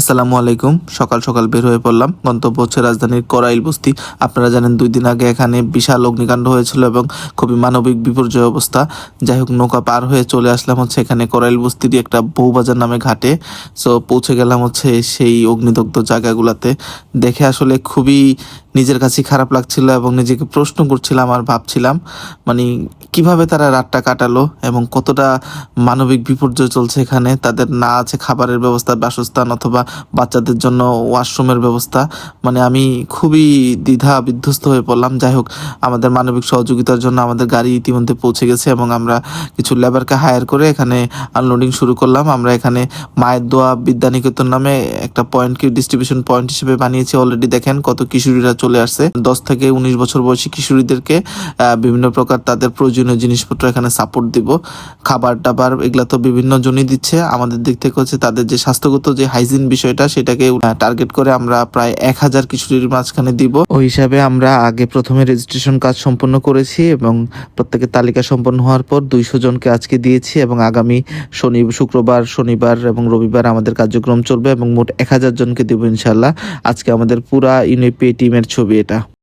আসসালামু আলাইকুম। সকাল সকাল বের হয়ে পড়লাম। গন্তব্য হচ্ছে রাজধানীর করাইল বস্তি। আপনারা জানেন ২ দিন আগে এখানে বিশাল অগ্নিকাণ্ড হয়েছিল এবং খুবই মানবিক বিপর্যয় অবস্থা। যাই হোক, নৌকা পার হয়ে চলে আসলাম হচ্ছে এখানে করাইল বস্তিরই একটা বউবাজার নামে ঘাটে। সো পৌঁছে গেলাম হচ্ছে সেই অগ্নিদগ্ধ জায়গাগুলাতে। দেখে আসলে খুবই নিজের কাছে খারাপ লাগছিল এবং নিজেকে প্রশ্ন করছিলাম আর ভাবছিলাম মানে কিভাবে তারা রাতটা কাটালো এবং কতটা মানবিক বিপর্যয় চলছে এখানে। তাদের না আছে খাবারের ব্যবস্থা, বাসস্থান অথবা বাচ্চাদের জন্য ওয়াশরুমের ব্যবস্থা। মানে আমি খুবই দ্বিধা বিধ্বস্ত হয়ে পড়লাম। যাই হোক, আমাদের মানবিক সহযোগিতার জন্য আমাদের গাড়ি ইতিমধ্যে পৌঁছে গেছে এবং আমরা কিছু লেবারকে হায়ার করে এখানে আনলোডিং শুরু করলাম। আমরা এখানে মায়ের দোয়া বিদ্যানিকেতন নামে একটা পয়েন্টকে ডিস্ট্রিবিউশন পয়েন্ট হিসেবে বানিয়েছি। অলরেডি দেখেন কত কিশোরীরা চলে আসছে। 10 থেকে 19 বছর বয়সী কিশোরীদেরকে বিভিন্ন প্রকার তাদের প্রয়োজনীয় জিনিসপত্র এখানে সাপোর্ট দিব। খাবার টাবার এগুলা তো বিভিন্ন জনই দিচ্ছে। আমাদের দিক থেকে হচ্ছে তাদের যে স্বাস্থ্যগত যে হাইজিন বিষয়টা সেটাকে টার্গেট করে আমরা প্রায় 1000 কিশোরীর মাঝখানে দিব। ওই হিসাবে আমরা আগে প্রথমে রেজিস্ট্রেশন কাজ সম্পন্ন করেছি এবং প্রত্যেকের তালিকা সম্পন্ন হওয়ার পর 200 জনকে আজকে দিয়েছি এবং আগামী শুক্রবার, শনিবার এবং রবিবার আমাদের কার্যক্রম চলবে এবং মোট 1000 জনকে দেবো ইনশাল্লাহ। আজকে আমাদের পুরা ইউনিপি টিমের ছবি এটা।